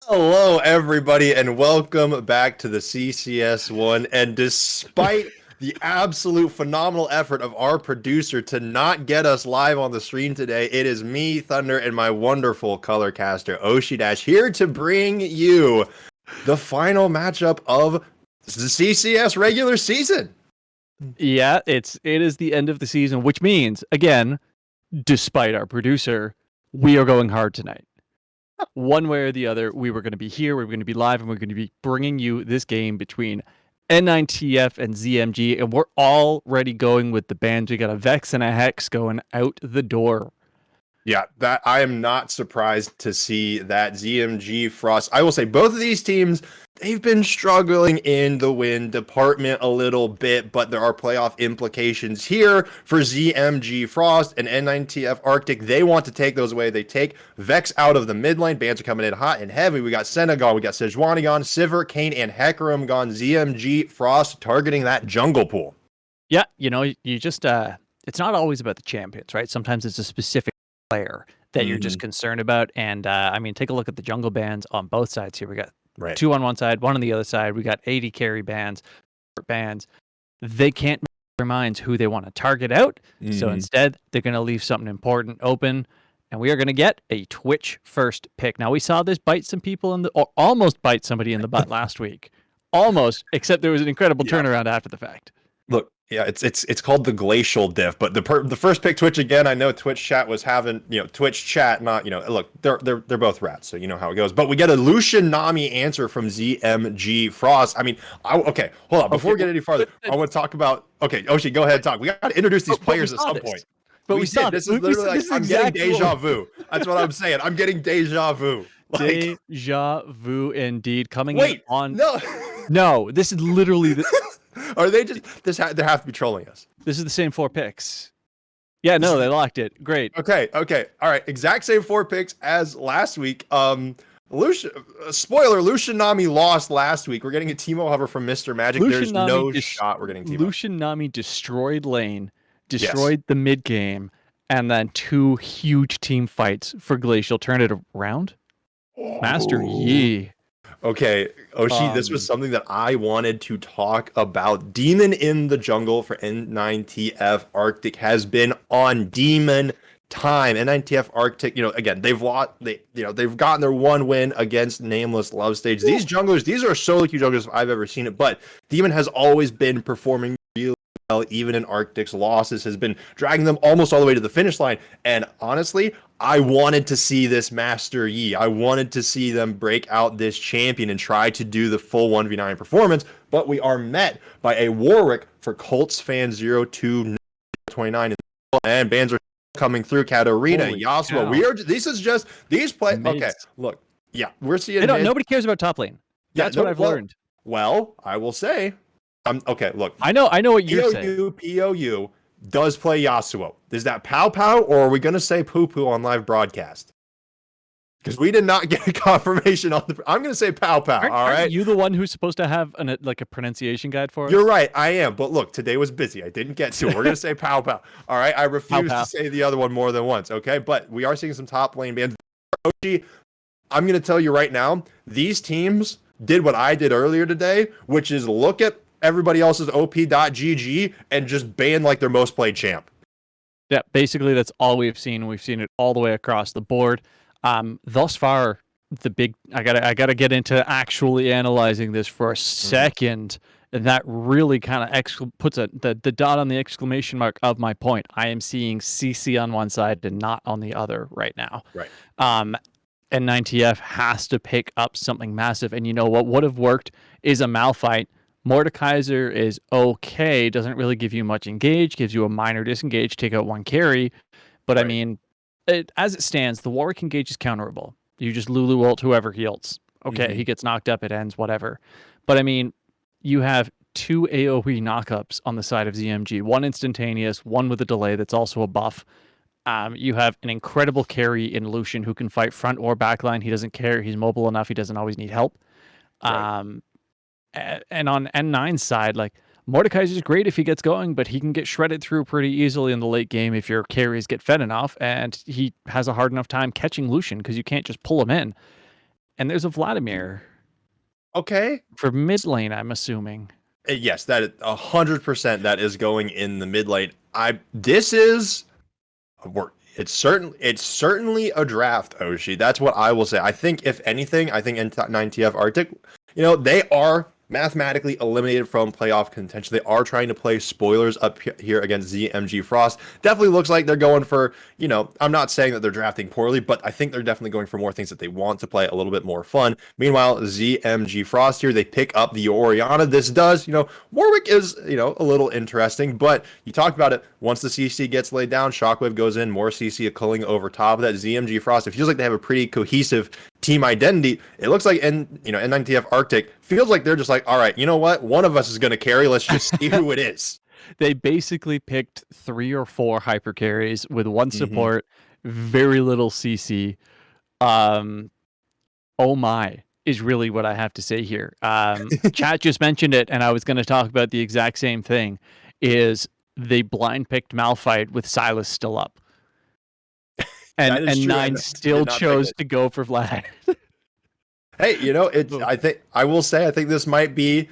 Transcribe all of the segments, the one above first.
Hello, everybody, and welcome back to the CCS one. And despite the absolute phenomenal effort of our producer to not get us live on the stream today, it is me, Thundxr, and my wonderful color caster, Ohshidash, here to bring you the final matchup of the CCS regular season. Yeah, it is the end of the season, which means, again, despite our producer, we are going hard tonight. One way or the other, we were going to be here, we were going to be live, and we're going to be bringing you this game between N9TF and ZMG, and we're already going with the bans. We got a Vex and a Hex going out the door. Yeah, that I am not surprised to see that ZMG Frost. I will say both of these teams, they've been struggling in the win department a little bit, but there are playoff implications here for ZMG Frost and N9TF Arctic. They want to take those away. They take Vex out of the mid lane. Bans are coming in hot and heavy. We got Senna gone, we got Sejuani gone, Sivir, Kane, and Hecarim gone. ZMG Frost targeting that jungle pool. Yeah, you just it's not always about the champions, right? Sometimes it's a specific player that you're just concerned about. And take a look at the jungle bans on both sides here. We got two on one side, one on the other side. We got 80 carry bans. They can't make their minds who they want to target out. So instead, they're going to leave something important open. And we are going to get a Twitch first pick. Now, we saw this bite some people or almost bite somebody in the butt last week. Almost, except there was an incredible turnaround after the fact. Look, yeah, it's called the glacial diff, but the first pick Twitch again. I know Twitch chat was having Twitch chat, not look, they're both rats, so you know how it goes. But we get a Lucian Nami answer from ZMG Frost. I mean, okay, hold on, before we get any farther, I want to talk about. Okay, Oshi, go ahead and talk. We got to introduce these players at some point. But we saw this is literally like I'm getting deja vu. That's what I'm saying. I'm getting deja vu. Deja vu indeed. Coming in on. No, this is literally the. Are they just they have to be trolling us? This is the same 4 picks. Yeah, no, they locked it. Great. Okay. All right. Exact same 4 picks as last week. Lucian Nami lost last week. We're getting a Teemo hover from Mr. Magic. There's no shot we're getting Teemo. Lucian Nami destroyed lane, destroyed the mid game, and then 2 huge team fights for Glacial. Turn it around. Master Yi. Okay, Oshi, this was something that I wanted to talk about. Demon in the jungle for N9TF Arctic has been on demon time. N9TF Arctic, again, they've lost. They've gotten their 1 win against Nameless Love Stage. These junglers, these are solo queue junglers if I've ever seen it. But Demon has always been performing really well, even in Arctic's losses, has been dragging them almost all the way to the finish line. And honestly, I wanted to see this Master Yi. I wanted to see them break out this champion and try to do the full 1v9 performance, but we are met by a Warwick for Colts fan 0229, and bans are coming through. Katarina, Yasuo. These play. Okay, look, yeah, we're seeing. Nobody cares about top lane. That's what I've learned. Well, I will say, okay, look, I know what you're saying. POU does play Yasuo. Is that Pow Pow, or are we going to say Poo Poo on live broadcast? Because we did not get a confirmation on the. I'm going to say Pow Pow. All right. Are you the one who's supposed to have a pronunciation guide for us? You're right. I am. But look, today was busy. I didn't get to it. We're going to say Pow Pow. All right. I refuse to say the other one more than once. Okay. But we are seeing some top lane bans. I'm going to tell you right now, these teams did what I did earlier today, which is look at everybody else's op.gg and just ban like their most played champ. Yeah, basically that's all we've seen. We've seen it all the way across the board. Thus far, I gotta get into actually analyzing this for a second, and that really kind of puts the dot on the exclamation mark of my point. I am seeing CC on one side and not on the other right now. Right. N9TF has to pick up something massive, and what would have worked is a Malphite. Mordekaiser is okay, doesn't really give you much engage, gives you a minor disengage, take out 1 carry. But right. As it stands, the Warwick engage is counterable. You just Lulu ult whoever he ults. Okay, he gets knocked up, it ends, whatever. But you have 2 AoE knockups on the side of ZMG, 1 instantaneous, 1 with a delay that's also a buff. You have an incredible carry in Lucian who can fight front or backline. He doesn't care. He's mobile enough. He doesn't always need help. Right. And on N9's side, Mordekaiser's great if he gets going, but he can get shredded through pretty easily in the late game if your carries get fed enough, and he has a hard enough time catching Lucian because you can't just pull him in. And there's a Vladimir Okay. for mid lane, I'm assuming. Yes, that 100% that is going in the mid lane. This is it's certainly a draft, Oshi. That's what I will say. I think if anything, I think N9TF Arctic, they are mathematically eliminated from playoff contention. They are trying to play spoilers up here against ZMG Frost. Definitely looks like they're going for, I'm not saying that they're drafting poorly, but I think they're definitely going for more things that they want to play a little bit more fun. Meanwhile, ZMG Frost here, they pick up the Orianna. This does, Warwick is, a little interesting, but you talked about it. Once the CC gets laid down, Shockwave goes in, more CC culling over top of that. ZMG Frost, it feels like they have a pretty cohesive team identity. It looks like N9TF Arctic feels like they're just like, all right, you know what? One of us is going to carry. Let's just see who it is. They basically picked 3 or 4 hyper carries with one support, very little CC. Oh my is really what I have to say here. Chat just mentioned it, and I was going to talk about the exact same thing. Is they blind picked Malphite with Silas still up. And N9 still chose to go for Vlad. Hey, I will say, I think this might be,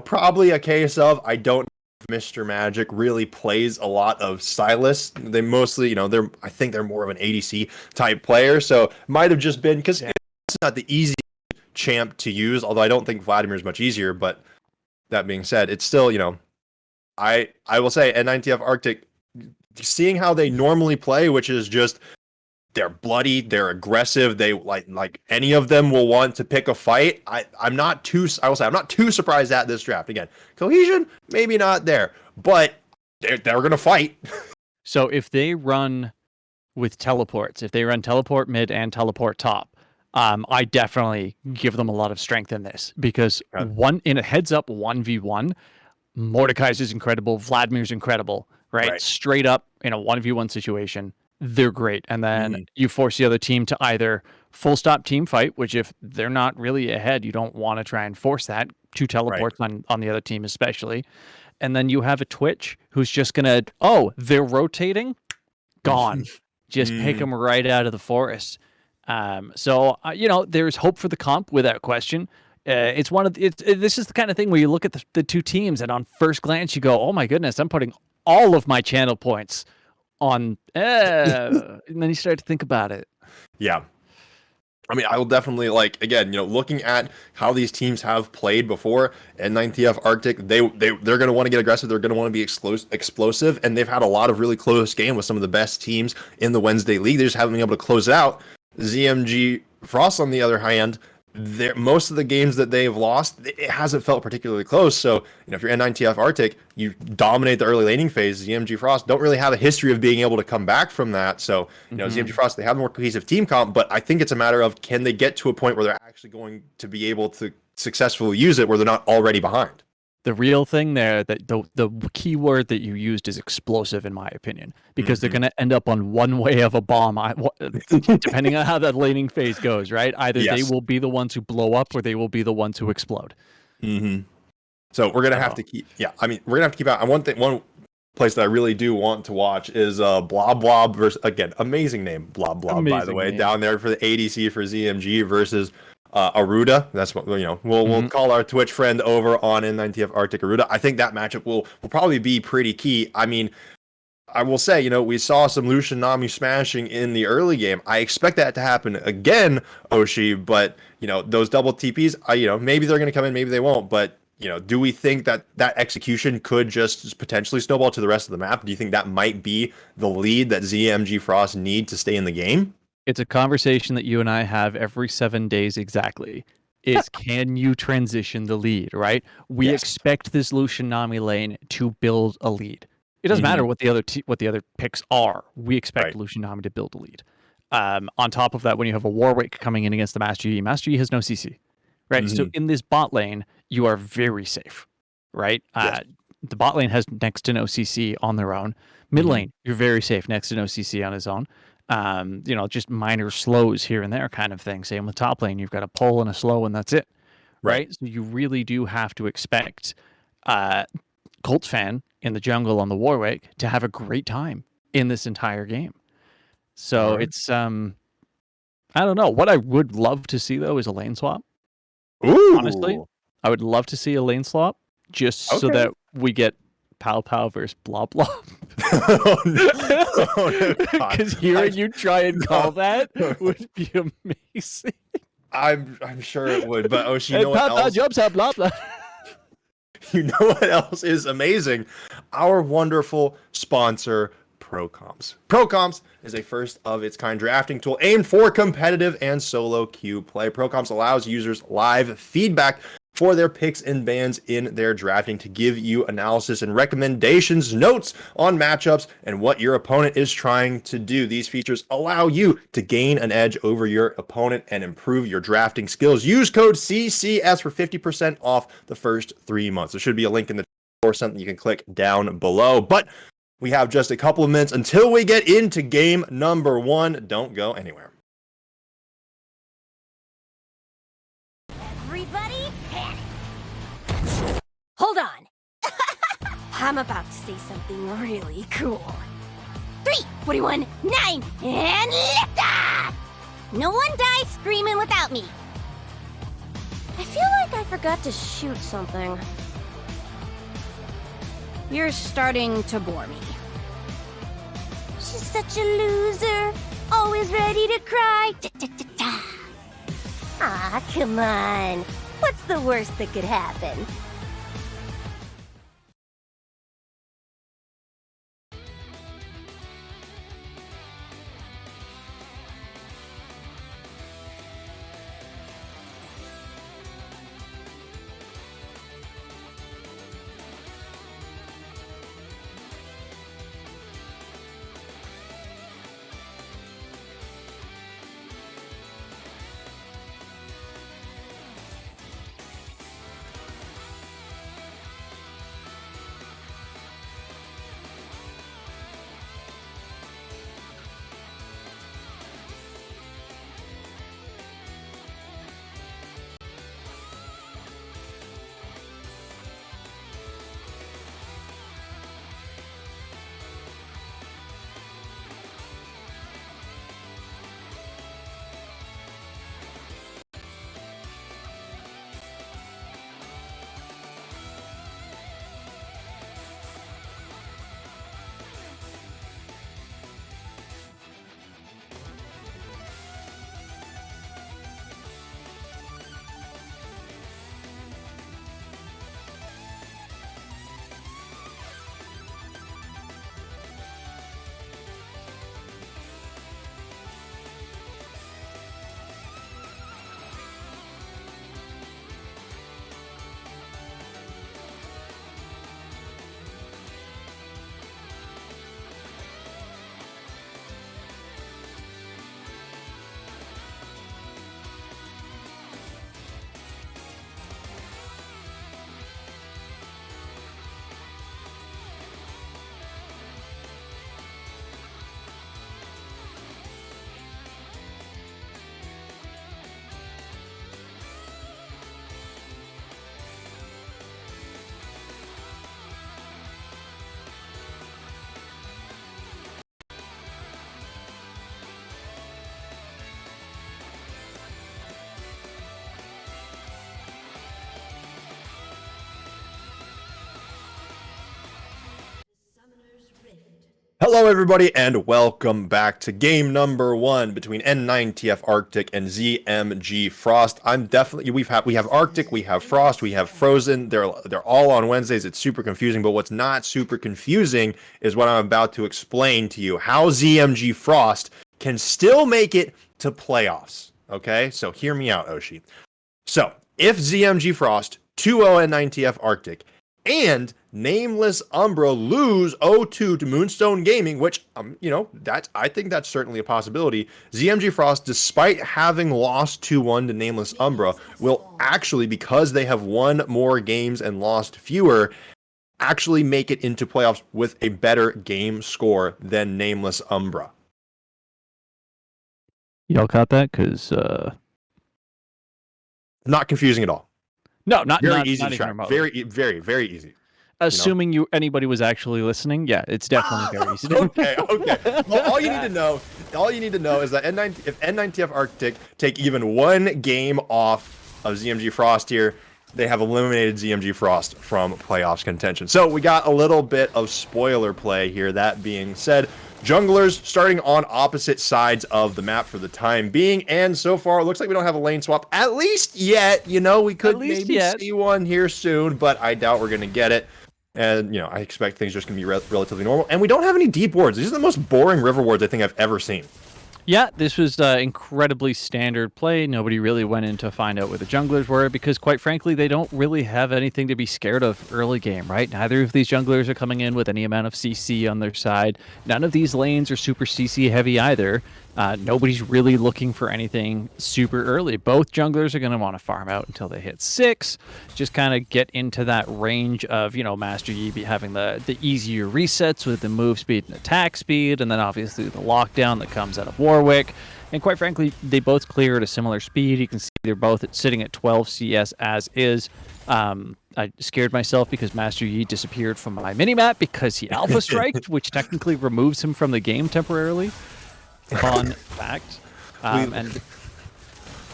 probably a case of, I don't know if Mr. Magic really plays a lot of Silas. They mostly, I think they're more of an ADC type player. So might have just been, because it's not the easy champ to use, although I don't think Vladimir is much easier. But that being said, it's still, I will say N9TF Arctic, seeing how they normally play, which is just, they're bloody, they're aggressive, they like any of them will want to pick a fight. I'm not too surprised at this draft. Again, cohesion maybe not there, but they're gonna fight. So if they run with teleports, if they run teleport mid and teleport top, I definitely give them a lot of strength in this, because in a heads up 1v1, Mordekaiser's incredible, Vladimir's incredible, right? Straight up in a 1v1 situation, they're great. And then you force the other team to either full stop team fight, which if they're not really ahead, you don't want to try and force that. 2 teleports on the other team especially. And then you have a Twitch who's just going to, they're rotating, gone. Just pick them right out of the forest. So there's hope for the comp without question. This is the kind of thing where you look at the 2 teams, and on first glance you go, oh my goodness, I'm putting all of my channel points on and then you start to think about it. Yeah. I mean, I will definitely, again, looking at how these teams have played before, N9TF Arctic, they're going to want to get aggressive. They're going to want to be explosive, and they've had a lot of really close games with some of the best teams in the Wednesday League. They just haven't been able to close it out. ZMG Frost, on the other hand, most of the games that they've lost, it hasn't felt particularly close. So, if you're N9TF Arctic, you dominate the early laning phase. ZMG Frost don't really have a history of being able to come back from that. So, ZMG Frost, they have a more cohesive team comp, but I think it's a matter of, can they get to a point where they're actually going to be able to successfully use it, where they're not already behind? The real thing there, that the key word that you used is explosive, in my opinion, because they're going to end up on one way of a bomb, depending on how that laning phase goes, right? Either they will be the ones who blow up, or they will be the ones who explode. So we're going to have to keep, we're going to have to keep out. One place that I really do want to watch is Blob Blob versus, again, amazing name, Blob Blob, by the way, down there for the ADC for ZMG versus Aruda. That's what we'll call our Twitch friend over on N9TF Arctic, Aruda. I think that matchup will probably be pretty key. I mean, I will say, we saw some Lucian Nami smashing in the early game. I expect that to happen again, Oshi, but those double TPs, maybe they're going to come in, maybe they won't, but do we think that execution could just potentially snowball to the rest of the map? Do you think that might be the lead that ZMG Frost need to stay in the game? It's a conversation that you and I have every 7 days exactly. Is can you transition the lead, right? We expect this Lucian Nami lane to build a lead. It doesn't matter what the other picks are. We expect Lucian Nami to build a lead. On top of that, when you have a Warwick coming in against the Master Yi has no CC, right? So in this bot lane, you are very safe, right? The bot lane has next to no CC on their own. Mid lane, you're very safe, next to no CC on his own. Just minor slows here and there kind of thing. Same with top lane, you've got a pull and a slow, and that's it, right? So you really do have to expect Colt fan in the jungle on the Warwick to have a great time in this entire game. So it's I don't know. What I would love to see though is a lane swap. Honestly, Ooh. I would love to see a lane swap just so Okay. that we get Pow Pow versus Blah Blah. Oh, no. Oh, no, God. Because hearing you try and call that No. would be amazing. I'm sure it would, but Oshi, you And know what Pow Pow else? jumps out Blah Blah. You know what else is amazing? Our wonderful sponsor, ProComps. ProComps is a first of its kind drafting tool aimed for competitive and solo queue play. ProComps allows users live feedback for their picks and bans in their drafting to give you analysis and recommendations, notes on matchups, and what your opponent is trying to do. These features allow you to gain an edge over your opponent and improve your drafting skills. Use code CCS for 50% off the first 3 months. There should be a link in the or something you can click down below. But we have just a couple of minutes until we get into game number 1. Don't go anywhere. Everybody panic! Hold on. I'm about to say something really cool. 3, 41, 9, and lift off! No one dies screaming without me. I feel like I forgot to shoot something. You're starting to bore me. She's such a loser, always ready to cry. Ah, come on. What's the worst that could happen? Hello, everybody, and welcome back to game number 1 between N9TF Arctic and ZMG Frost. We have Arctic, we have Frost, we have Frozen. They're all on Wednesdays. It's super confusing, but what's not super confusing is what I'm about to explain to you: how ZMG Frost can still make it to playoffs. Okay, so hear me out, Oshi. So if ZMG Frost 2-0 N9TF Arctic and Nameless Umbra lose 0-2 to Moonstone Gaming, which I think that's certainly a possibility. ZMG Frost, despite having lost 2-1 to Nameless Umbra, will actually, because they have won more games and lost fewer, actually make it into playoffs with a better game score than Nameless Umbra. Y'all caught that? Because Not confusing at all. no, not Very not, easy not to even track. remotely. Very, very, very easy. Assuming anybody was actually listening, yeah, it's definitely very easy. Okay. Well, all you need to know is that if N9TF Arctic take even one game off of ZMG Frost here, they have eliminated ZMG Frost from playoffs contention. So we got a little bit of spoiler play here. That being said, junglers starting on opposite sides of the map for the time being, and so far it looks like we don't have a lane swap, at least yet. We could maybe see one here soon, but I doubt we're going to get it. And, I expect things are just going to be relatively normal. And we don't have any deep wards. These are the most boring river wards I think I've ever seen. Yeah, this was incredibly standard play. Nobody really went in to find out where the junglers were because, quite frankly, they don't really have anything to be scared of early game, right? Neither of these junglers are coming in with any amount of CC on their side. None of these lanes are super CC heavy either. Nobody's really looking for anything super early. Both junglers are going to want to farm out until they hit 6. Just kind of get into that range of, Master Yi be having the easier resets with the move speed and attack speed, and then obviously the lockdown that comes out of Warwick. And quite frankly, they both clear at a similar speed. You can see they're both sitting at 12 CS as is. I scared myself because Master Yi disappeared from my minimap because he alpha striked, which technically removes him from the game temporarily. Fun fact.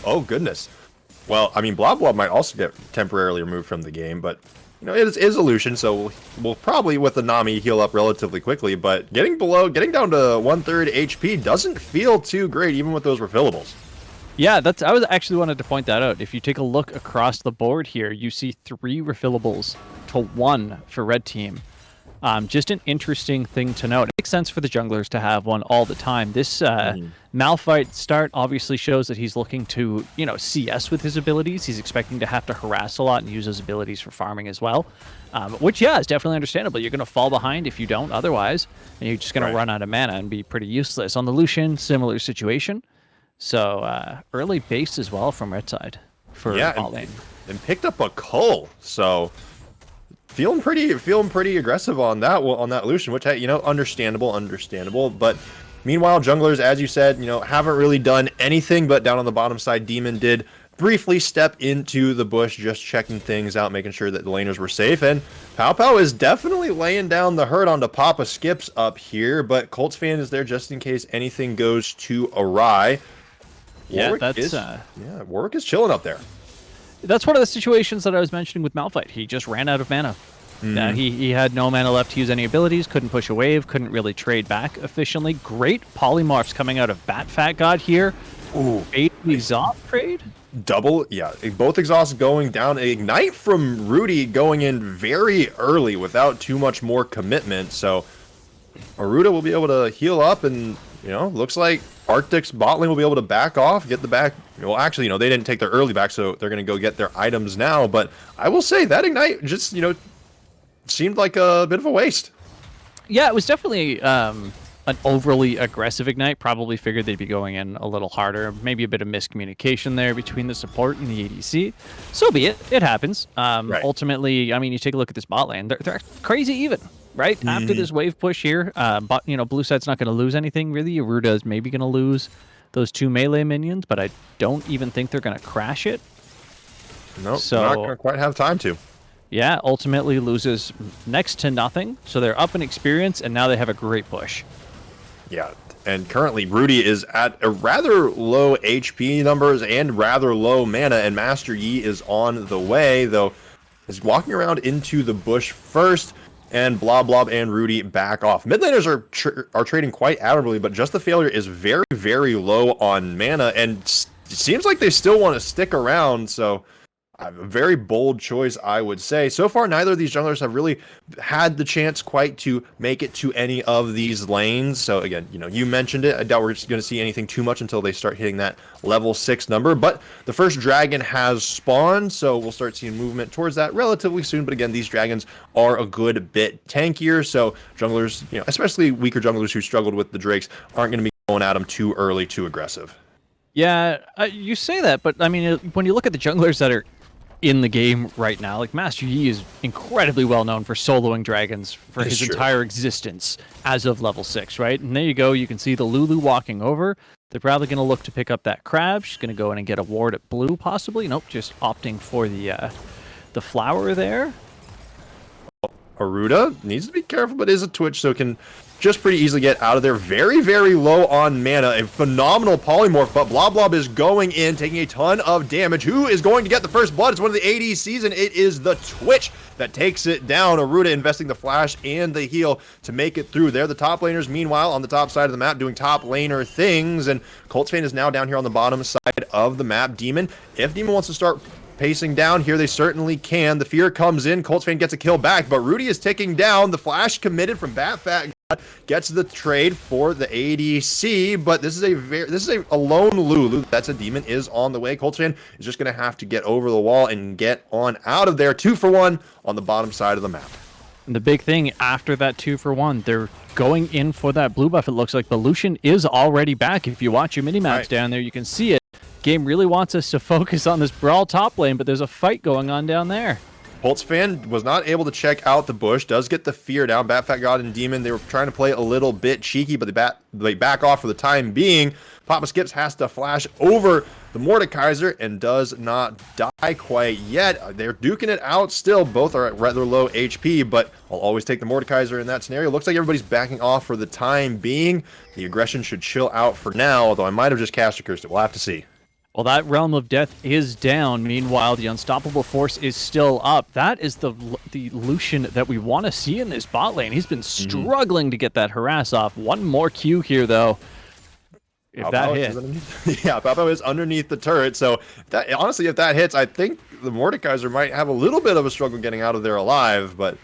Oh, goodness. Well, I mean, Blob might also get temporarily removed from the game, but, it is illusion, so we'll probably, with the Nami, heal up relatively quickly, but getting down to 1/3 HP doesn't feel too great, even with those refillables. Yeah, I was actually wanted to point that out. If you take a look across the board here, you see 3 refillables to 1 for red team. Just an interesting thing to note. It makes sense for the junglers to have one all the time. This Malphite start obviously shows that he's looking to, CS with his abilities. He's expecting to have to harass a lot and use his abilities for farming as well, which, is definitely understandable. You're going to fall behind if you don't otherwise, and you're just going to run out of mana and be pretty useless. On the Lucian, similar situation. So early base as well from red side for bot lane. And picked up a cull, so... Feeling pretty aggressive on that Lucian, which, understandable. But meanwhile, junglers, as you said, haven't really done anything. But down on the bottom side, Demon did briefly step into the bush, just checking things out, making sure that the laners were safe. And Pow is definitely laying down the hurt onto Papa Skips up here. But Colts fan is there just in case anything goes to awry. Warwick is chilling up there. That's one of the situations that I was mentioning with Malphite. He just ran out of mana. He had no mana left to use any abilities, couldn't push a wave, couldn't really trade back efficiently. Great polymorphs coming out of Bat Fat God here. Ooh, 8 exhaust trade? Both exhausts going down. Ignite from Rudy going in very early without too much more commitment. So Aruda will be able to heal up and, looks like Arctic's bot lane will be able to back off, get the back. Well, actually, they didn't take their early back, so they're going to go get their items now. But I will say that Ignite just, seemed like a bit of a waste. Yeah, it was definitely an overly aggressive Ignite. Probably figured they'd be going in a little harder. Maybe a bit of miscommunication there between the support and the ADC. So be it. It happens. Ultimately, I mean, you take a look at this bot lane. They're crazy even. Right after this wave push here, but blue side's not going to lose anything really. Aruda is maybe going to lose those 2 melee minions, but I don't even think they're going to crash it. Nope, so not going to quite have time to. Yeah, ultimately loses next to nothing. So they're up in experience, and now they have a great push. Yeah, and currently Rudy is at a rather low HP numbers and rather low mana, and Master Yi is on the way, though is walking around into the bush first. And Blob and Rudy back off. Mid laners are trading quite admirably, but Just the Failure is very, very low on mana, and it seems like they still want to stick around, so a very bold choice, I would say. So far, neither of these junglers have really had the chance quite to make it to any of these lanes. So again, you mentioned it. I doubt we're going to see anything too much until they start hitting that level 6 number. But the first dragon has spawned, so we'll start seeing movement towards that relatively soon. But again, these dragons are a good bit tankier, so junglers, especially weaker junglers who struggled with the Drakes, aren't going to be going at them too early, too aggressive. Yeah, you say that, but I mean, when you look at the junglers that are in the game right now, like Master Yi is incredibly well known for soloing dragons for his entire existence as of level 6, right? And there you go, you can see the Lulu walking over. They're probably going to look to pick up that crab. She's going to go in and get a ward at blue, possibly. Nope, just opting for the flower there. Aruda needs to be careful, but is a Twitch, so can just pretty easily get out of there. Very, very low on mana. A phenomenal polymorph, but Blob is going in, taking a ton of damage. Who is going to get the first blood? It's one of the ADCs, and it is the Twitch that takes it down. Aruda investing the flash and the heal to make it through. They're the top laners, meanwhile, on the top side of the map, doing top laner things, and Coltsfan is now down here on the bottom side of the map. Demon, if Demon wants to start pacing down here, they certainly can. The fear comes in. Coltsfan gets a kill back, but Rudy is ticking down. The flash committed from Batfat God gets the trade for the ADC, but this is a lone Lulu. That's a Demon is on the way. Coltsfan is just going to have to get over the wall and get on out of there. 2-for-1 on the bottom side of the map. And the big thing after that 2-for-1, they're going in for that blue buff. It looks like, but Lucian is already back. If you watch your mini-maps down there, you can see it. Game really wants us to focus on this Brawl top lane, but there's a fight going on down there. Coltsfan was not able to check out the bush, does get the fear down. Batfat God and Demon, they were trying to play a little bit cheeky, but they back off for the time being. Papa Skips has to flash over the Mordekaiser and does not die quite yet. They're duking it out still. Both are at rather low HP, but I'll always take the Mordekaiser in that scenario. Looks like everybody's backing off for the time being. The aggression should chill out for now, although I might have just cast a curse. We'll have to see. Well, that Realm of Death is down. Meanwhile, the Unstoppable Force is still up. That is the Lucian that we want to see in this bot lane. He's been struggling to get that harass off. One more Q here, though. If that hits. Yeah, Papo is underneath the turret. So, honestly, if that hits, I think the Mordekaiser might have a little bit of a struggle getting out of there alive, but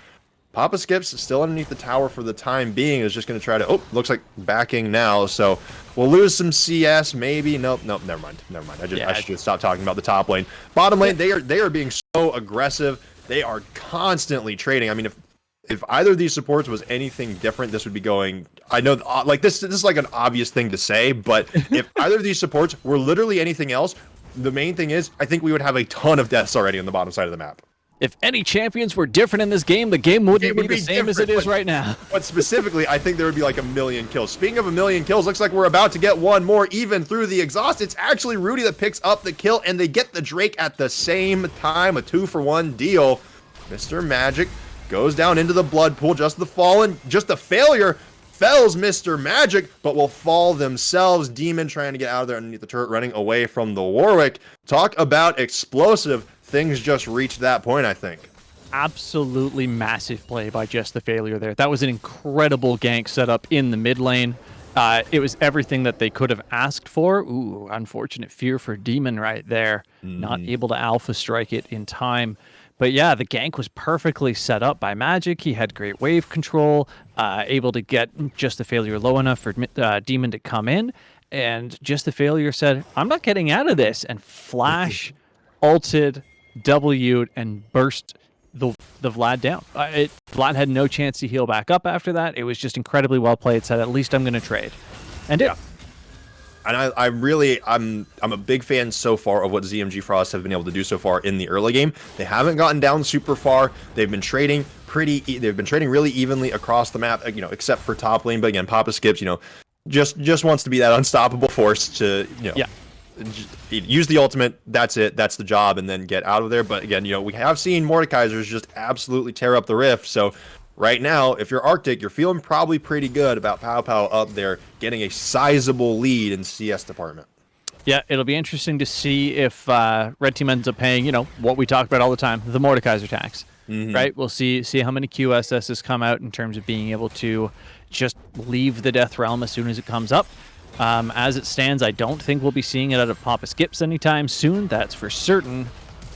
Papa Skips still underneath the tower for the time being. Is just going to try to... Oh, looks like backing now. So we'll lose some CS, maybe. Nope, never mind. I should stop talking about the top lane. Bottom lane, they are being so aggressive. They are constantly trading. I mean, if either of these supports was anything different, this would be going... I know, like, this is like an obvious thing to say, but if either of these supports were literally anything else, the main thing is, I think we would have a ton of deaths already on the bottom side of the map. If any champions were different in this game, the game wouldn't be the same as it is right now. But specifically, I think there would be like 1,000,000 kills. Speaking of 1,000,000 kills, looks like we're about to get one more even through the exhaust. It's actually Rudy that picks up the kill, and they get the Drake at the same time. A 2-for-1 deal. Mr. Magic goes down into the blood pool. Just the failure fells Mr. Magic, but will fall themselves. Demon trying to get out of there underneath the turret, running away from the Warwick. Talk about explosive. Things just reached that point, I think. Absolutely massive play by Just the Failure there. That was an incredible gank setup in the mid lane. It was everything that they could have asked for. Ooh, unfortunate fear for Demon right there. Not able to alpha strike it in time. But yeah, the gank was perfectly set up by Magic. He had great wave control, able to get Just the Failure low enough for Demon to come in. And Just the Failure said, I'm not getting out of this. And Flash ulted, W'd, and burst the Vlad down. Vlad had no chance to heal back up after that. It was just incredibly well played. Said, at least I'm going to trade. And yeah. And I'm a big fan so far of what ZMG Frost have been able to do so far in the early game. They haven't gotten down super far. They've been trading really evenly across the map, except for top lane. But again, Papa Skips, just wants to be that unstoppable force to, use the ultimate. That's it. That's the job, and then get out of there. But again, we have seen Mordekaisers just absolutely tear up the rift. So right now, if you're Arctic, you're feeling probably pretty good about Pow Pow up there getting a sizable lead in CS department. Yeah, it'll be interesting to see if Red Team ends up paying, what we talk about all the time, the Mordekaiser tax. Right? We'll see how many QSSs come out in terms of being able to just leave the Death Realm as soon as it comes up. As it stands, I don't think we'll be seeing it out of Papa Skips anytime soon. That's for certain.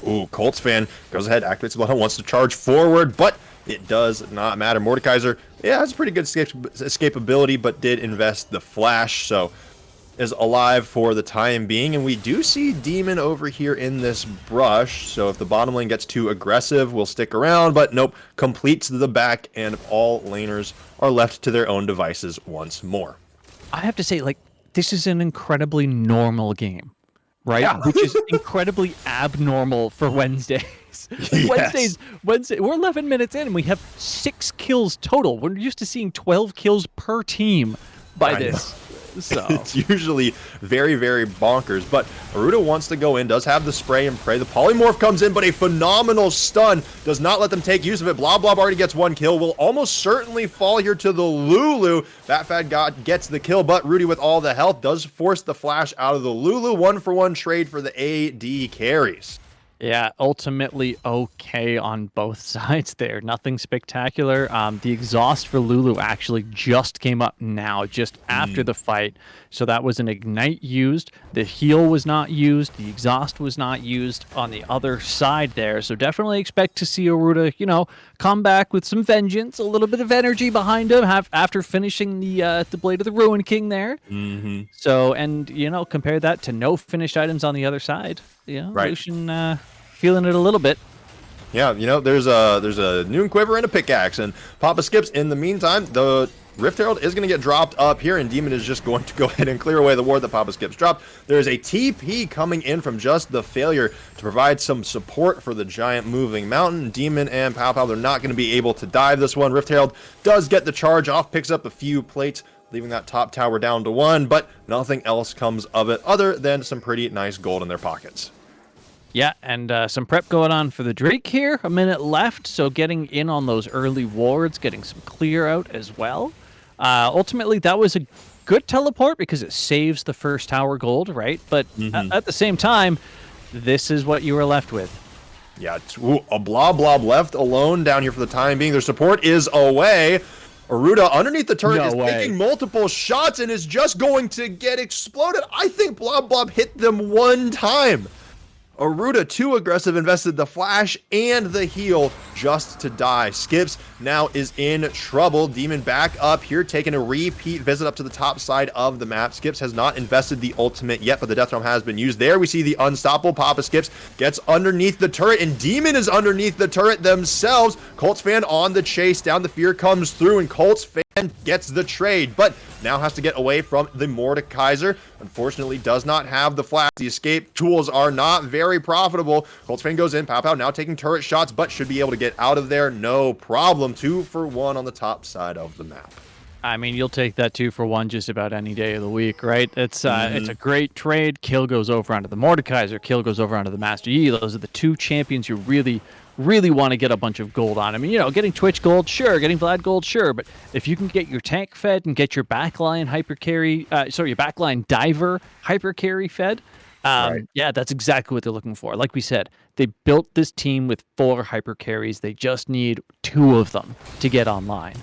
Ooh, Coltsfan goes ahead, activates the button, wants to charge forward, but it does not matter. Mordekaiser, has pretty good escapability, but did invest the flash, so is alive for the time being. And we do see Demon over here in this brush, so if the bottom lane gets too aggressive, we'll stick around, but nope, completes the back, and all laners are left to their own devices once more. I have to say, this is an incredibly normal game, right? Yeah. Which is incredibly abnormal for Wednesdays. Yes. Wednesday, we're 11 minutes in and we have 6 kills total. We're used to seeing 12 kills per team by this. So it's usually very, very bonkers. But Aruda wants to go in, does have the spray and pray. The polymorph comes in, but a phenomenal stun does not let them take use of it. Blob already gets one kill. Will almost certainly fall here to the Lulu. Fat God gets the kill, but Rudy with all the health does force the flash out of the Lulu. 1-for-1 trade for the AD carries. yeah, ultimately okay on both sides there. Nothing spectacular. The exhaust for Lulu actually just came up now, just after the fight. So that was an ignite used. The heal was not used. The exhaust was not used on the other side there. So definitely expect to see Aruda, you know, come back with some vengeance, a little bit of energy behind him after finishing the Blade of the Ruin King there. So, and, you know, compare that to no finished items on the other side. Yeah, Right. Lucian feeling it a little bit. Yeah, you know, there's a Noon Quiver and a pickaxe, and Papa Skips. In the meantime, the Rift Herald is going to get dropped up here, and Demon is just going to go ahead and clear away the ward that Papa Skips dropped. There is a TP coming in from just the failure to provide some support for the giant moving mountain. Demon and Pow, they're not going to be able to dive this one. Rift Herald does get the charge off, picks up a few plates, leaving that top tower down to 1, but nothing else comes of it other than some pretty nice gold in their pockets. Yeah, and some prep going on for the Drake here. A minute left, so getting in on those early wards, getting some clear out as well. Ultimately, that was a good teleport because it saves the first tower gold, right? But at the same time, this is what you were left with. Yeah, a blob left alone down here for the time being. Their support is away. Aruda underneath the turret is taking multiple shots and is just going to get exploded. I think Blob hit them one time. Aruda, too aggressive, invested the flash and the heal just to die. Skips now is in trouble. Demon back up here, taking a repeat visit up to the top side of the map. Skips has not invested the ultimate yet, but the Death Realm has been used. There we see the unstoppable Papa Skips gets underneath the turret, and Demon is underneath the turret themselves. Colts fan on the chase down. The fear comes through, and Colts fan gets the trade, but now has to get away from the Mordekaiser. Unfortunately, does not have the flash. The escape tools are not very profitable. Colts fan goes in. Pow now taking turret shots, but should be able to get out of there. No problem. 2-for-1 on the top side of the map. I mean, you'll take that 2-for-1 just about any day of the week, right? It's a great trade. Kill goes over onto the Mordekaiser. Kill goes over onto the Master Yi. Those are the two champions you really want to get a bunch of gold on. I mean, you know, getting Twitch gold, sure. Getting Vlad gold, sure. But if you can get your tank fed and get your backline your backline diver hyper carry fed, yeah, that's exactly what they're looking for. Like we said, they built this team with 4 hyper carries. They just need 2 of them to get online.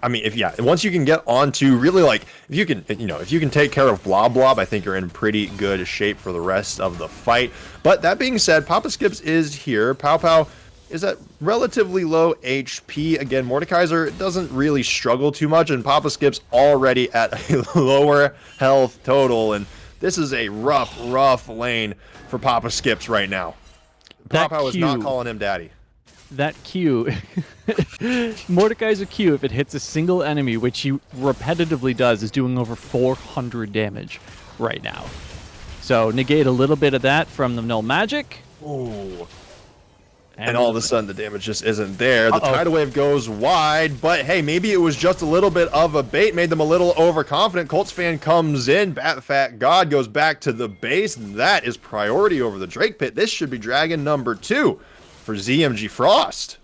I mean, once you can get onto really, like, if you can take care of Blob, I think you're in pretty good shape for the rest of the fight. But that being said, Papa Skips is here. Pow is at relatively low HP. Again, Mordekaiser doesn't really struggle too much, and Papa Skips already at a lower health total, and this is a rough lane for Papa Skips right now. Papa is not calling him daddy. That Q, Mordekaiser Q, if it hits a single enemy, which he repetitively does, is doing over 400 damage right now. So negate a little bit of that from the null magic. Ooh. And all of a sudden, the damage just isn't there. The tidal wave goes wide, but hey, maybe it was just a little bit of a bait, made them a little overconfident. Colts fan comes in, Fat God goes back to the base. That is priority over the Drake Pit. This should be Dragon number 2 for ZMG Frost.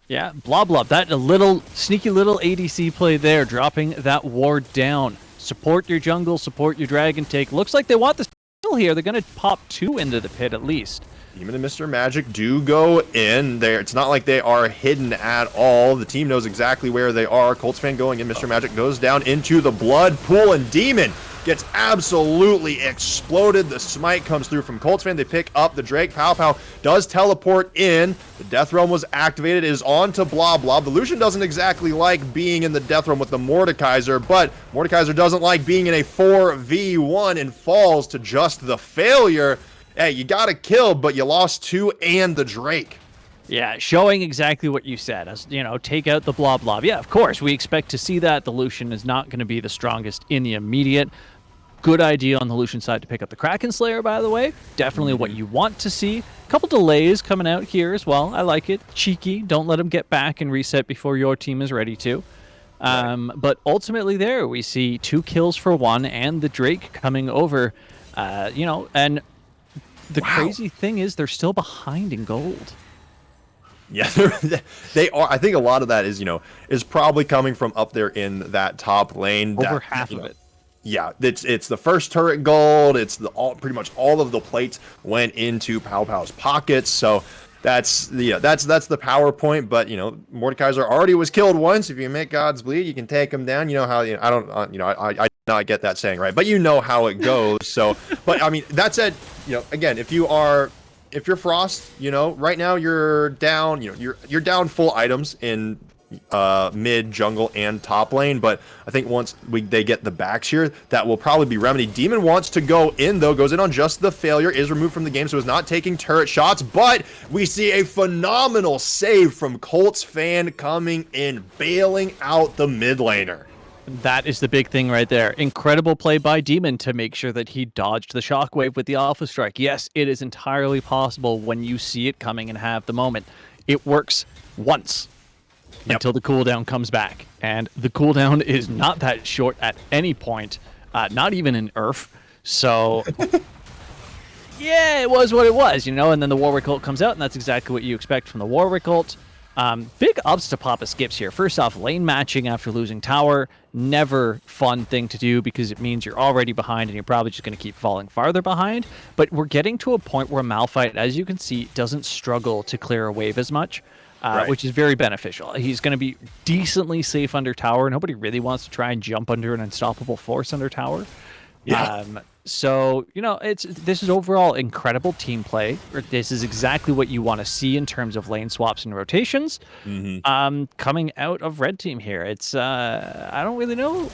Yeah, Blob. That a little sneaky little ADC play there, dropping that ward down. Support your jungle, support your dragon take. Looks like they want this kill here. They're going to pop 2 into the pit at least. Demon and Mr. Magic do go in there. It's not like they are hidden at all. The team knows exactly where they are. Colts fan going in. Mr. Magic goes down into the blood pool, and Demon gets absolutely exploded. The smite comes through from Colts fan. They pick up the Drake. Pow does teleport in. The Death Realm was activated. It is on to Blob. The Lucian doesn't exactly like being in the Death Realm with the Mordekaiser, but Mordekaiser doesn't like being in a 4v1 and falls to just the failure. Hey, you got to kill, but you lost 2 and the Drake. Yeah, showing exactly what you said. As you know, take out the Blob. Yeah, of course, we expect to see that. The Lucian is not going to be the strongest in the immediate. Good idea on the Lucian side to pick up the Kraken Slayer, by the way. Definitely what you want to see. A couple delays coming out here as well. I like it. Cheeky. Don't let them get back and reset before your team is ready to. But ultimately there we see 2 kills for 1 and the Drake coming over, and the crazy thing is they're still behind in gold. Yeah, they are. I think a lot of that is probably coming from up there in that top lane. Over half of it. Yeah, it's the first turret gold. It's pretty much all of the plates went into Pow Pow's pockets. So that's the PowerPoint. But Mordekaiser already was killed once. If you make gods bleed, you can take them down. You know how I don't I not get that saying right, but you know how it goes. So, but I mean that said, again, if you're Frost, right now you're down, you're down full items in mid, jungle, and top lane. But I think once they get the backs here, that will probably be remedied. Demon wants to go in, though, goes in on just the failure, is removed from the game, so is not taking turret shots. But we see a phenomenal save from Colts fan coming in, bailing out the mid laner. That is the big thing right there. Incredible play by Demon to make sure that he dodged the shockwave with the Alpha Strike. Yes, it is entirely possible when you see it coming and have the moment. It works once until the cooldown comes back. And the cooldown is not that short at any point, not even in Earth. So, yeah, it was what it was, and then the Warwick ult comes out, and that's exactly what you expect from the Warwick ult. Big ups to Papa Skips here. First off, lane matching after losing tower, never fun thing to do because it means you're already behind and you're probably just going to keep falling farther behind. But we're getting to a point where Malphite, as you can see, doesn't struggle to clear a wave as much, which is very beneficial. He's going to be decently safe under tower. Nobody really wants to try and jump under an unstoppable force under tower. Yeah. So, this is overall incredible team play. This is exactly what you want to see in terms of lane swaps and rotations. Coming out of red team here. It's, I don't really know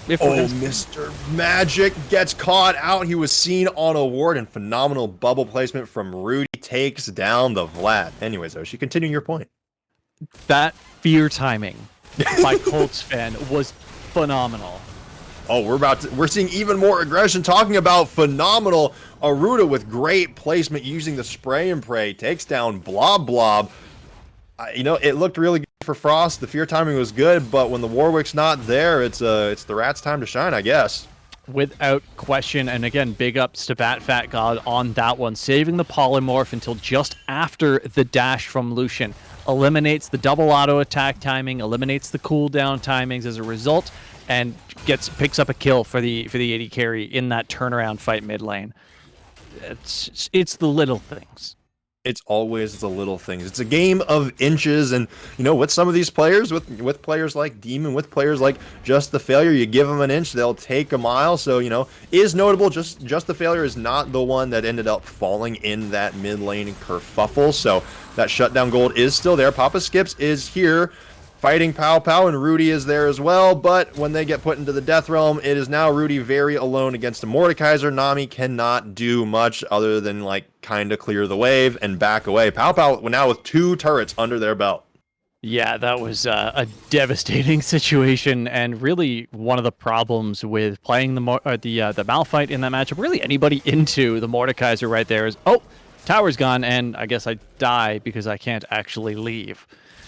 if Mr. Magic gets caught out. He was seen on a ward, and phenomenal bubble placement from Rudy takes down the Vlad. Anyways, Oshi, continue your point. That fear timing by Colts fan was phenomenal. Oh, we're seeing even more aggression. Talking about phenomenal, Aruda with great placement using the spray and pray takes down Blob Blob. It looked really good for Frost. The fear timing was good, but when the Warwick's not there, it's the Rat's time to shine, I guess. Without question, and again, big ups to Bat Fat God on that one, saving the polymorph until just after the dash from Lucian. Eliminates the double auto attack timing, eliminates the cooldown timings as a result, and picks up a kill for the AD carry in that turnaround fight mid lane. It's the little things. It's always the little things. It's a game of inches, and with some of these players, with players like Demon, with players like Just the Failure, you give them an inch, they'll take a mile. So is notable. Just the Failure is not the one that ended up falling in that mid lane kerfuffle. So that shutdown gold is still there. Papa Skips is here, fighting Pow Pow, and Rudy is there as well, but when they get put into the Death Realm, it is now Rudy very alone against a Mordekaiser. Nami cannot do much other than, kind of clear the wave and back away. Pow Pow now with 2 turrets under their belt. Yeah, that was a devastating situation, and really one of the problems with playing the Malphite in that matchup, really anybody into the Mordekaiser right there is, tower's gone, and I guess I die because I can't actually leave.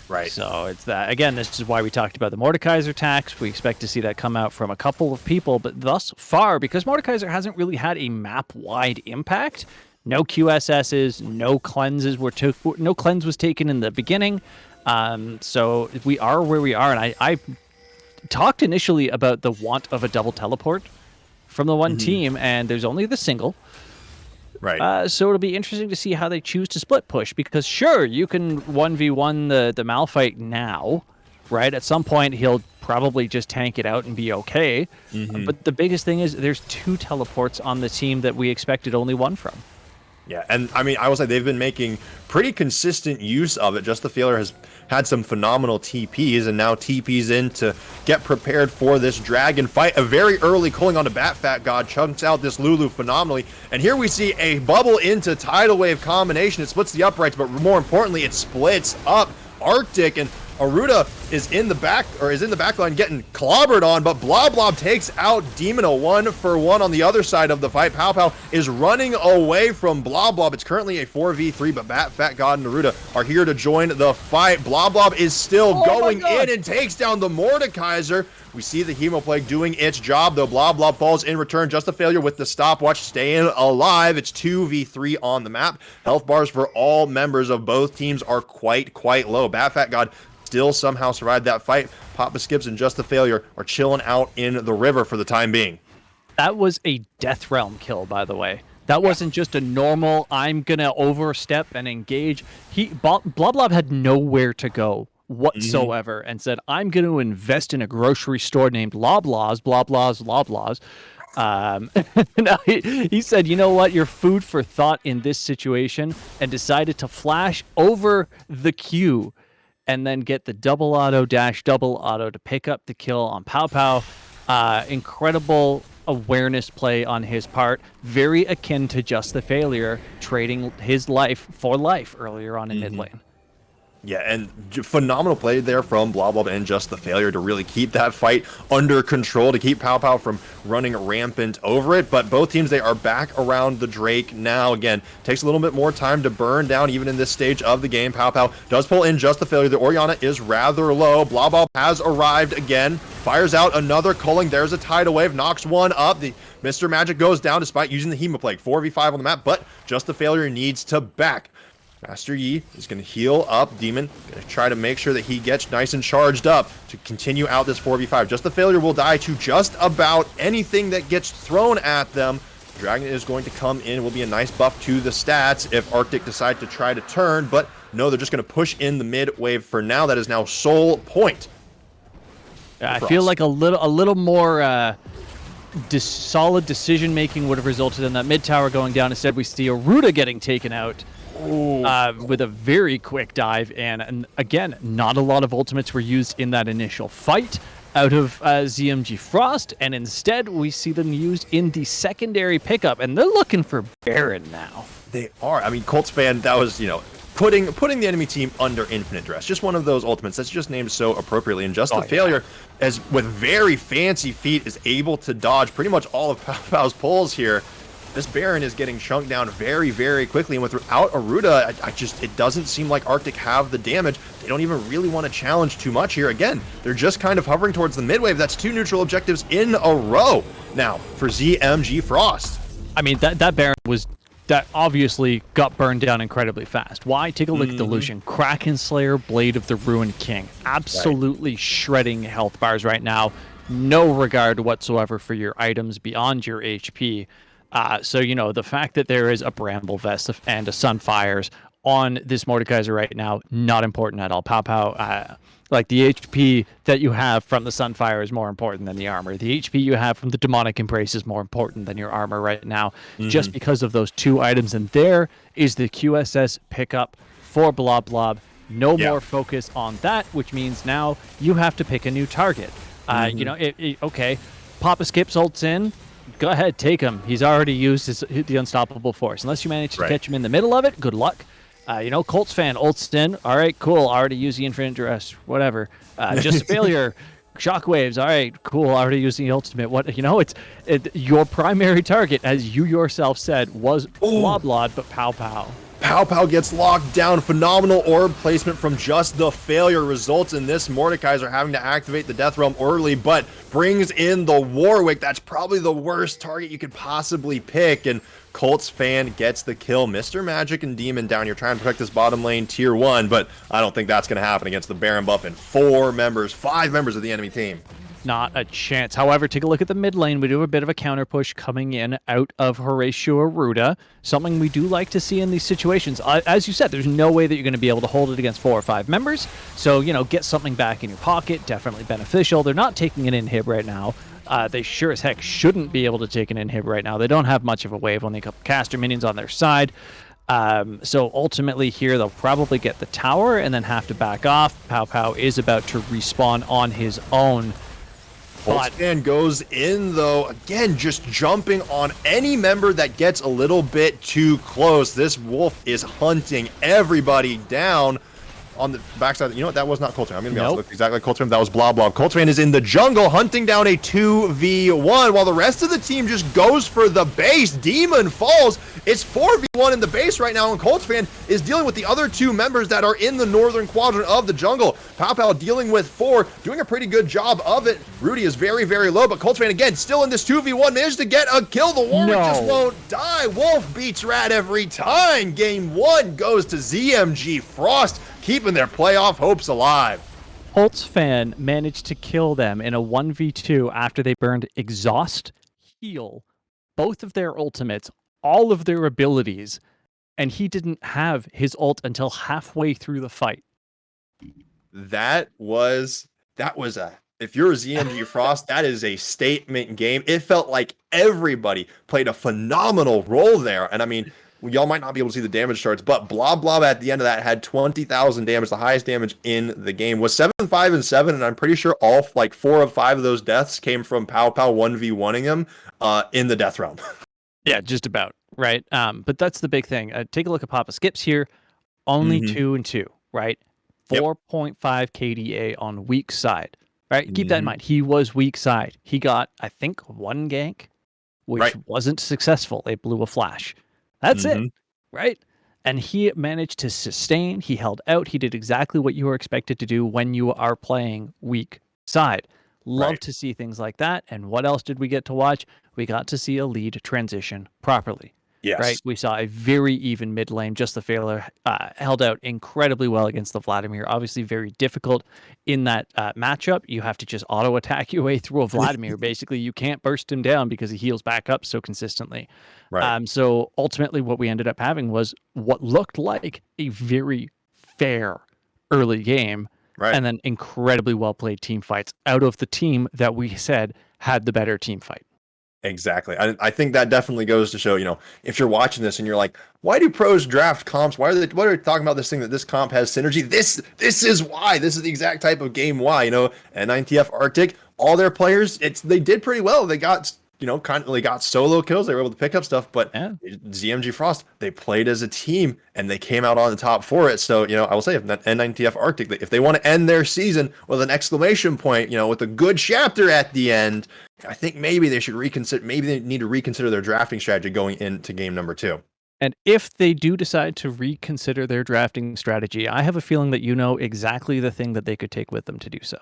Right. So it's that. Again, this is why we talked about the Mordekaiser tax. We expect to see that come out from a couple of people, but thus far, because Mordekaiser hasn't really had a map-wide impact, no QSSs, no cleanses no cleanse was taken in the beginning. So we are where we are, and I talked initially about the want of a double teleport from the one team, and there's only the single. Right. So it'll be interesting to see how they choose to split push, because sure, you can 1v1 the Malphite now, right? At some point, he'll probably just tank it out and be okay. But the biggest thing is there's 2 teleports on the team that we expected only 1 from. Yeah, and I mean, I will say they've been making pretty consistent use of it. Just the Failure has had some phenomenal TPs, and now TPs in to get prepared for this dragon fight. A very early calling on to Bat Fat God chunks out this Lulu phenomenally, and here we see a bubble into Tidal Wave combination. It splits the uprights, but more importantly, it splits up Arctic, and Aruda is in the back line getting clobbered on, but Blob takes out Demon. A 1-for-1 on the other side of the fight. Pow is running away from Blob. It's currently a 4v3, but Bat, Fat God, and Aruda are here to join the fight. Blob is still going in and takes down the Mordekaiser. We see the Hemoplague doing its job, though. Blob falls in return. Just a failure with the stopwatch staying alive. It's 2v3 on the map. Health bars for all members of both teams are quite low. Bat, Fat God still somehow survived that fight. Papa Skips and Just a Failure are chilling out in the river for the time being. That was a Death Realm kill, by the way. That wasn't just a normal, I'm going to overstep and engage. Blob had nowhere to go whatsoever and said, I'm going to invest in a grocery store named Loblaws. No, he said, you know what, you're food for thought in this situation, and decided to flash over the queue and then get the double auto to pick up the kill on Pow. Incredible awareness play on his part, very akin to Just the Failure trading his life for life earlier on in mid lane. Yeah, and phenomenal play there from Blob and Just the Failure to really keep that fight under control, to keep Pow from running rampant over it. But both teams, they are back around the Drake now. Again, takes a little bit more time to burn down even in this stage of the game. Pow does pull in Just the Failure. The Orianna is rather low. Blob has arrived again, fires out another culling. There's a tidal wave, knocks one up. The Mr. Magic goes down despite using the Hemoplague. 4v5 on the map, but Just the Failure needs to back. Master Yi is going to heal up Demon, going to try to make sure that he gets nice and charged up to continue out this 4v5. Just the Failure will die to just about anything that gets thrown at them. Dragon is going to come in, will be a nice buff to the stats if Arctic decide to try to turn, but no, they're just going to push in the mid wave for now. That is now Soul Point. I feel like a little more solid decision making would have resulted in that mid tower going down. Instead, we see Aruda getting taken out with a very quick dive, and again, not a lot of ultimates were used in that initial fight out of ZMG Frost, and instead we see them used in the secondary pickup, and they're looking for Baron now. They are. I mean, Colts fan, that was, putting the enemy team under infinite duress. Just one of those ultimates that's just named so appropriately. And Just the Failure, as with very fancy feet, is able to dodge pretty much all of Pow's pulls here. This Baron is getting chunked down very quickly, and without Aruda, it doesn't seem like Arctic have the damage. They don't even really want to challenge too much here. Again, they're just kind of hovering towards the mid wave. That's 2 neutral objectives in a row now for ZMG Frost. I mean, that Baron that obviously got burned down incredibly fast. Why? Take a look at the Lucian. Kraken Slayer, Blade of the Ruined King. Absolutely shredding health bars right now. No regard whatsoever for your items beyond your HP. So, the fact that there is a Bramble Vest and a Sunfires on this Mordekaiser right now, not important at all. Pow, like the HP that you have from the Sunfire is more important than the armor. The HP you have from the Demonic Embrace is more important than your armor right now, just because of those 2 items. And there is the QSS pickup for Blob. No more focus on that, which means now you have to pick a new target. Okay, Papa Skips ults in. Go ahead, take him. He's already used the Unstoppable Force. Unless you manage to catch him in the middle of it, good luck. Colts fan, ults in. All right, cool. Already used the Infinite Duress. Whatever. Just a Failure. Shockwaves. All right, cool. Already used the ultimate. Your primary target, as you yourself said, was Blob, but Pow. Pow gets locked down. Phenomenal orb placement from Just the Failure results in this Mordekaiser having to activate the Death Realm early, but brings in the Warwick. That's probably the worst target you could possibly pick, and Colts fan gets the kill. Mr. Magic and Demon down here trying to protect this bottom lane tier 1, but I don't think that's going to happen against the Baron buff and 5 members of the enemy team. Not a chance. However, take a look at the mid lane. We do a bit of a counter push coming in out of Horatio Aruda. Something we do like to see in these situations. As you said, there's no way that you're going to be able to hold it against 4 or 5 members. So, get something back in your pocket. Definitely beneficial. They're not taking an inhib right now. They sure as heck shouldn't be able to take an inhib right now. They don't have much of a wave, only a couple caster minions on their side. So ultimately here, they'll probably get the tower and then have to back off. Pow is about to respawn on his own. Boltzmann goes in, though, again, just jumping on any member that gets a little bit too close. This wolf is hunting everybody down. on the backside. You know what? That was not Coltrane. I'm going to be honest. Nope. It looked exactly like Coltrane. That was Blob Blob. Coltrane is in the jungle hunting down a 2v1 while the rest of the team just goes for the base. Demon falls. It's 4v1 in the base right now, and Coltrane is dealing with the other two members that are in the northern quadrant of the jungle. Pow Pow dealing with 4, doing a pretty good job of it. Rudy is very, very low, but Coltrane again still in this 2v1, managed to get a kill. The Warwick just won't die. Wolf beats Rat every time. Game 1 goes to ZMG Frost, keeping their playoff hopes alive. Holtzfan managed to kill them in a 1v2 after they burned Exhaust, Heal, both of their ultimates, all of their abilities, and he didn't have his ult until halfway through the fight. That was a, if you're a ZMG Frost, that is a statement game. It felt like everybody played a phenomenal role there. And I mean, y'all might not be able to see the damage charts, but Blob Blob at the end of that had 20,000 damage, the highest damage in the game. Was 7, 5, and 7, and I'm pretty sure all like 4 of 5 of those deaths came from Pow Pow 1v1ing him in the death realm. Yeah, just about, right? But that's the big thing. Take a look at Papa Skips here. Only 2 and 2, right? 4.5 KDA on weak side, right? Keep that in mind. He was weak side. He got, I think, 1 gank, which wasn't successful. It blew a flash. That's it, right? And he managed to sustain. He held out. He did exactly what you were expected to do when you are playing weak side. Love to see things like that. And what else did we get to watch? We got to see a lead transition properly. Yes. Right. We saw a very even mid lane. Just the Failure held out incredibly well against the Vladimir. Obviously, very difficult in that matchup. You have to just auto attack your way through a Vladimir. Basically, you can't burst him down because he heals back up so consistently. Right. So ultimately, what we ended up having was what looked like a very fair early game, and then incredibly well played team fights out of the team that we said had the better team fight. Exactly. I think that definitely goes to show, you know, if you're watching this and you're like, why do pros draft comps? Why are they talking about this thing that this comp has synergy? This is why. This is the exact type of game why, you know, N9TF Arctic, all their players, they did pretty well. They got, you know, they got solo kills. They were able to pick up stuff, but ZMG Frost, they played as a team and they came out on the top for it. So, you know, I will say if N9TF Arctic, if they want to end their season with an exclamation point, you know, with a good chapter at the end, I think maybe they should reconsider. Maybe they need to reconsider their drafting strategy going into game number 2. And if they do decide to reconsider their drafting strategy, I have a feeling that you know exactly the thing that they could take with them to do so.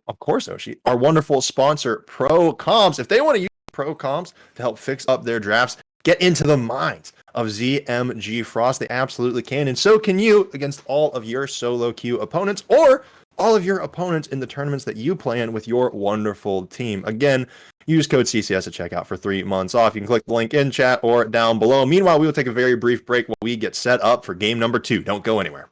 Of course, Oshi, our wonderful sponsor, Pro Comps. If they want to use Pro Comps to help fix up their drafts, get into the minds of ZMG Frost, they absolutely can. And so can you against all of your solo queue opponents or all of your opponents in the tournaments that you play in with your wonderful team. Again, use code CCS at checkout for 3 months off. You can click the link in chat or down below. Meanwhile, we will take a very brief break while we get set up for game number 2. Don't go anywhere.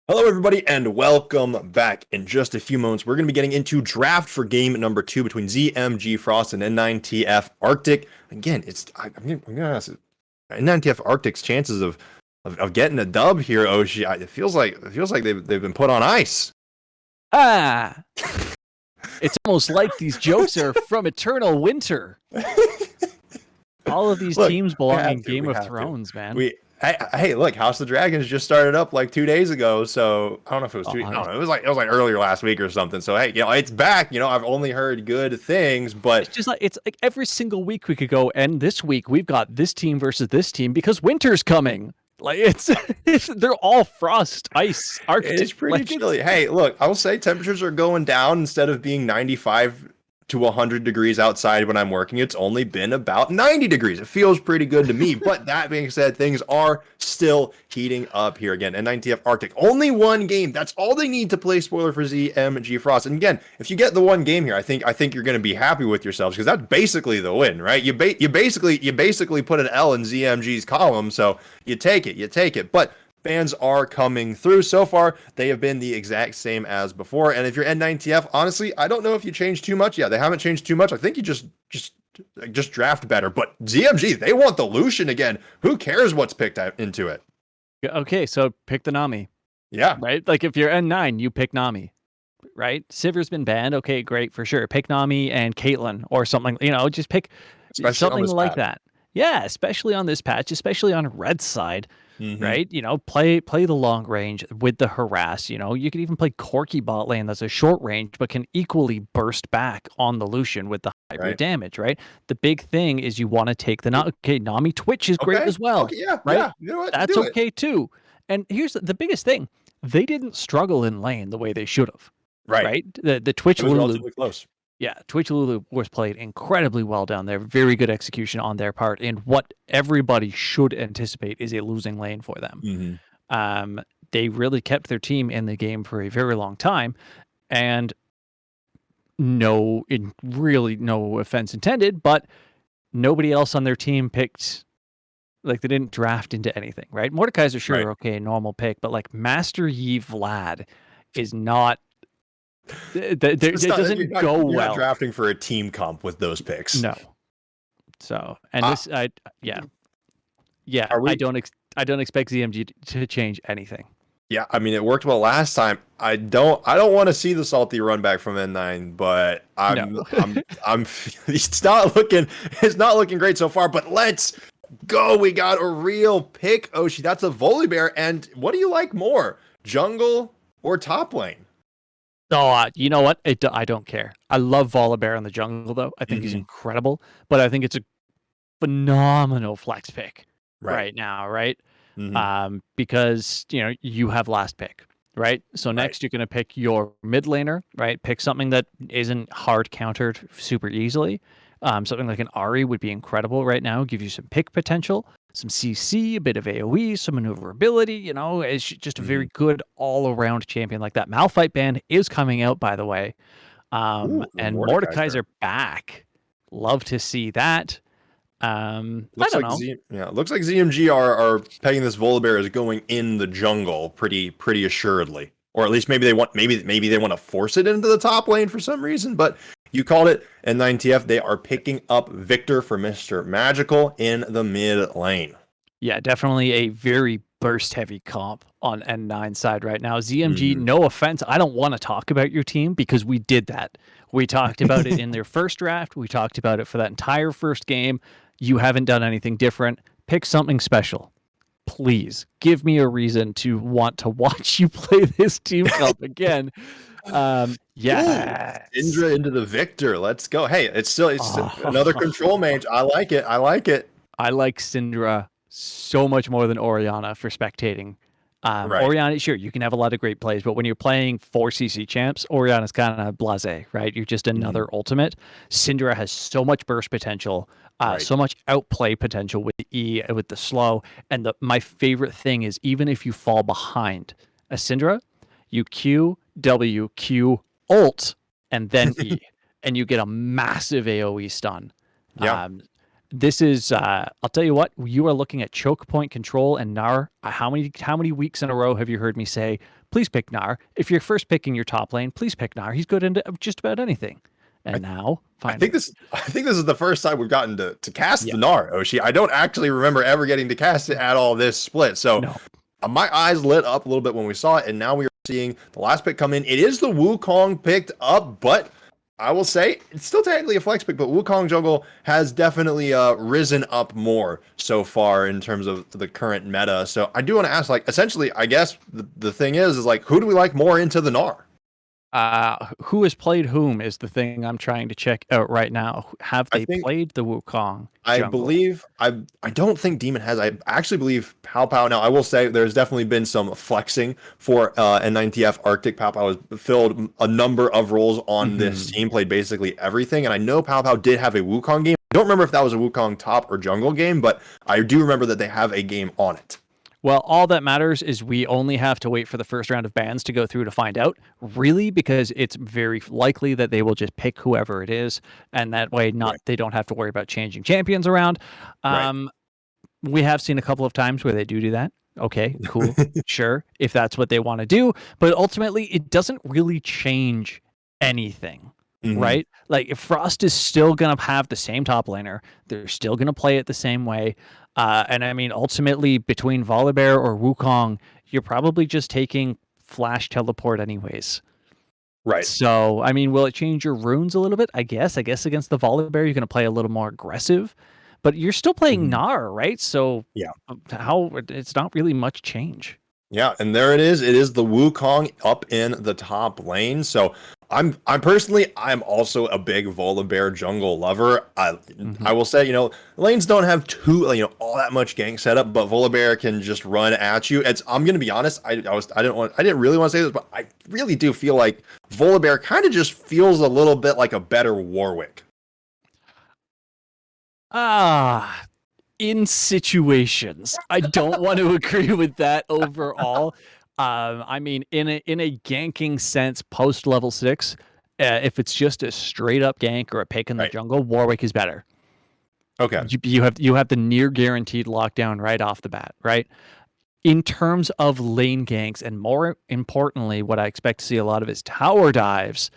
Hello, everybody, and welcome back. In just a few moments, we're going to be getting into draft for game number 2 between ZMG Frost and N9TF Arctic. Again, I'm going to ask N9TF Arctic's chances of getting a dub here, Oshi. It feels like they've been put on ice. Ah, it's almost like these jokes are from Eternal Winter. All of these teams belong in Game of Thrones, man. Hey, look, House of the Dragons just started up like 2 days ago, so I don't know if it was 2. I don't know. It was like earlier last week or something. So hey, it's back. I've only heard good things, but it's like every single week we could go, and this week we've got this team versus this team because winter's coming. Like they're all frost, ice, Arctic. It's pretty chilly. Hey, look, I will say temperatures are going down. Instead of being 95 to 100 degrees outside when I'm working, it's only been about 90 degrees. It feels pretty good to me. But that being said, things are still heating up here again. N9TF Arctic, only one game. That's all they need to play spoiler for ZMG Frost. And again, if you get the one game here, I think you're going to be happy with yourselves because that's basically the win, right? You basically put an L in ZMG's column, so you take it. But fans are coming through. So far, they have been the exact same as before. And if you're N9TF, honestly, I don't know if you changed too much. Yeah, they haven't changed too much. I think you just draft better. But ZMG, they want the Lucian again. Who cares what's picked into it? Okay, so pick the Nami. Yeah. Right? Like if you're N9, you pick Nami. Right? Sivir's been banned. Okay, great, for sure. Pick Nami and Caitlyn or something. Just pick something like that. Yeah, especially on this patch, especially on Red side. Mm-hmm. Right? Play the long range with the harass. You could even play Corki bot lane that's a short range, but can equally burst back on the Lucian with the hybrid damage, right? The big thing is you want to take the Nami Twitch is great as well. Okay, yeah, right? Yeah. You know what? That's okay too. And here's the biggest thing. They didn't struggle in lane the way they should have. Right? The Twitch was relatively close. Yeah, Twitch Lulu was played incredibly well down there. Very good execution on their part. And what everybody should anticipate is a losing lane for them. Mm-hmm. They really kept their team in the game for a very long time. And no offense intended, but nobody else on their team picked, like they didn't draft into anything, right? Mordekaiser, sure, okay, normal pick, but like Master Yi Vlad is not. It doesn't go well. You're not drafting for a team comp with those picks. No. So, and I don't expect ZMG to change anything. Yeah, I mean it worked well last time. I don't want to see the salty run back from N9, but it's not looking great so far. But let's go. We got a real pick, Oshi. That's a Volibear. And what do you like more, jungle or top lane? Oh, you know what? I don't care. I love Volibear in the jungle, though. I think he's incredible, but I think it's a phenomenal flex pick right now, right? Mm-hmm. Because you have last pick, right? So next you're going to pick your mid laner, right? Pick something that isn't hard countered super easily. Something like an Ahri would be incredible right now. Give you some pick potential, some CC, a bit of AoE, some maneuverability. It's just a very good all-around champion like that. Malphite ban is coming out, by the way. And Mordekaiser back. Love to see that. Looks like ZMG are pegging this Volibear as going in the jungle pretty assuredly. Or at least maybe they want to force it into the top lane for some reason, but you called it. N9TF, they are picking up Victor for Mr. Magical in the mid lane. Yeah, definitely a very burst heavy comp on N9 side right now. ZMG, no offense, I don't want to talk about your team because we did that. We talked about it in their first draft. We talked about it for that entire first game. You haven't done anything different. Pick something special. Please give me a reason to want to watch you play this team comp again. Syndra into the Victor. Let's go. Hey, it's another control mage. I like it. I like Syndra so much more than Orianna for spectating. Right. Oriana, sure, you can have a lot of great plays, but when you're playing 4 CC champs, Oriana's kind of blasé, right? You're just another ultimate. Syndra has so much burst potential, Right. so much outplay potential with the E, with the slow. And my favorite thing is even if you fall behind a Syndra, you Q, W, Q, ult, and then E, and you get a massive AoE stun. Yeah. This is I'll tell you what, you are looking at choke point control and Gnar. How many weeks in a row have you heard me say, please pick Gnar? If you're first picking your top lane, please pick Gnar. He's good into just about anything. And now finally, I think this is the first time we've gotten to cast Yeah. the Gnar, Oshi. I don't actually remember ever getting to cast it at all this split. So No. my eyes lit up a little bit when we saw it, and now we are seeing the last pick come in. It is the Wukong picked up, but I will say it's still technically a flex pick, but Wukong jungle has definitely risen up more so far in terms of the current meta. So I do want to ask, like, essentially, I guess the thing is like, who do we like more into the Gnar? Who has played whom is the thing I'm trying to check out right now. Have I they think- played the Wukong I jungle? believe I don't think Demon has. I actually believe Pow Pow. Now I will say there's definitely been some flexing for N9TF Arctic. Pow Pow has filled a number of roles on this team, played basically everything, and I know Pow Pow did have a Wukong game. I don't remember if that was a Wukong top or jungle game, but I do remember that they have a game on it. Well, all that matters is we only have to wait for the first round of bans to go through to find out, really, because it's very likely that they will just pick whoever it is, and that way they don't have to worry about changing champions around. We have seen a couple of times where they do that. Okay, cool, sure, if that's what they want to do, but ultimately it doesn't really change anything. Right? Like, if Frost is still going to have the same top laner, they're still going to play it the same way. And I mean, ultimately, between Volibear or Wukong, you're probably just taking flash teleport anyways. Right. So, I mean, will it change your runes a little bit? I guess against the Volibear, you're going to play a little more aggressive, but you're still playing Gnar, right? So, yeah, it's not really much change. Yeah, and there it is. It is the Wukong up in the top lane. So I'm also a big Volibear jungle lover. I will say, lanes don't have all that much gank setup, but Volibear can just run at you. I'm gonna be honest. I didn't really want to say this, but I really do feel like Volibear kind of just feels a little bit like a better Warwick. In situations, I don't want to agree with that overall. I mean, in a ganking sense, post level 6, if it's just a straight up gank or a pick in the jungle, Warwick is better. Okay, you have the near guaranteed lockdown right off the bat, right? In terms of lane ganks, and more importantly, what I expect to see a lot of is tower dives.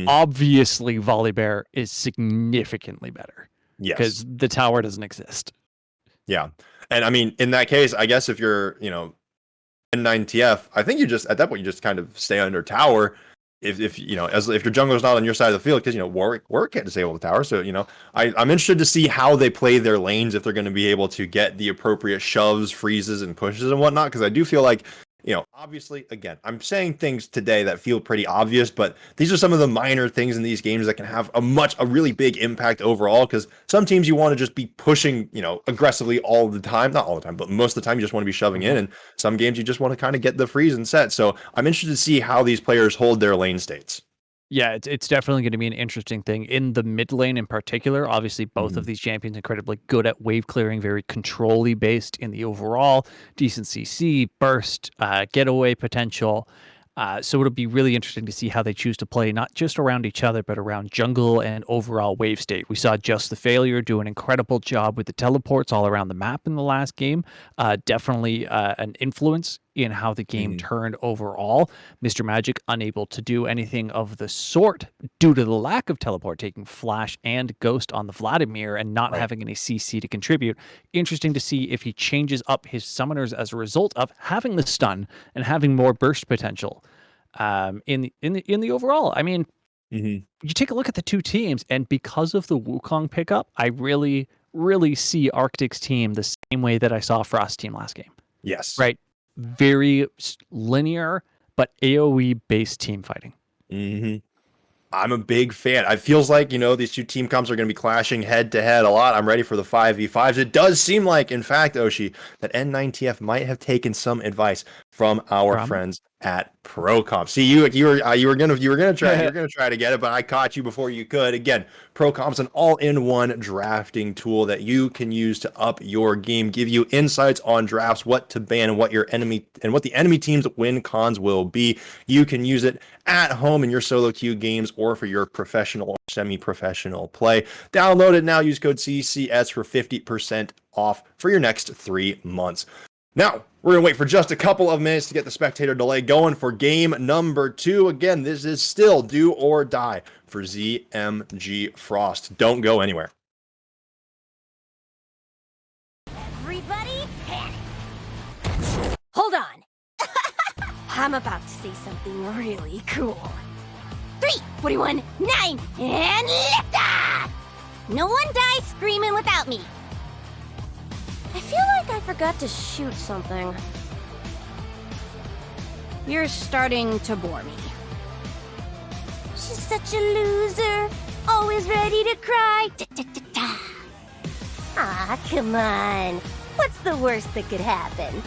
Obviously, Volibear is significantly better. Yes, because the tower doesn't exist. Yeah. And I mean, in that case, I guess if you're, N9TF, I think at that point, you just kind of stay under tower. If if your jungler's not on your side of the field, because, Warwick can't disable the tower. So, I'm interested to see how they play their lanes, if they're going to be able to get the appropriate shoves, freezes, and pushes and whatnot. Because I do feel like, obviously, again, I'm saying things today that feel pretty obvious, but these are some of the minor things in these games that can have a really big impact overall. Because some teams you want to just be pushing, aggressively all the time, not all the time, but most of the time you just want to be shoving in. And some games you just want to kind of get the freeze and set. So I'm interested to see how these players hold their lane states. Yeah, it's definitely going to be an interesting thing in the mid lane in particular. Obviously, both of these champions incredibly good at wave clearing, very control-y based in the overall, decent CC, burst, getaway potential. So it'll be really interesting to see how they choose to play, not just around each other, but around jungle and overall wave state. We saw Just the Failure do an incredible job with the teleports all around the map in the last game. Definitely an influence in how the game turned overall. Mr. Magic unable to do anything of the sort due to the lack of teleport, taking Flash and Ghost on the Vladimir and not having any CC to contribute. Interesting to see if he changes up his summoners as a result of having the stun and having more burst potential. In the overall, I mean, you take a look at the two teams, and because of the Wukong pickup, I really see Arctic's team the same way that I saw Frost's team last game. Yes. Right. Very linear, but AoE based team fighting. I'm a big fan. It feels like, these two team comps are going to be clashing head to head a lot. I'm ready for the 5v5s. It does seem like, in fact, Oshi, that N9TF might have taken some advice from our From? friends at ProComp. See, you were gonna try to get it, but I caught you before you could. Again, ProComp's an all-in-one drafting tool that you can use to up your game, give you insights on drafts, what to ban, and what the enemy team's win cons will be. You can use it at home in your solo queue games or for your professional or semi-professional play. Download it now. Use code CCS for 50% off for your next 3 months. Now, we're going to wait for just a couple of minutes to get the spectator delay going for game number 2. Again, this is still do or die for ZMG Frost. Don't go anywhere. Everybody panic! Hold on! I'm about to say something really cool. 3, 41, 9, and lift off! No one dies screaming without me. I feel like I forgot to shoot something. You're starting to bore me. She's such a loser, always ready to cry. Ah, come on. What's the worst that could happen?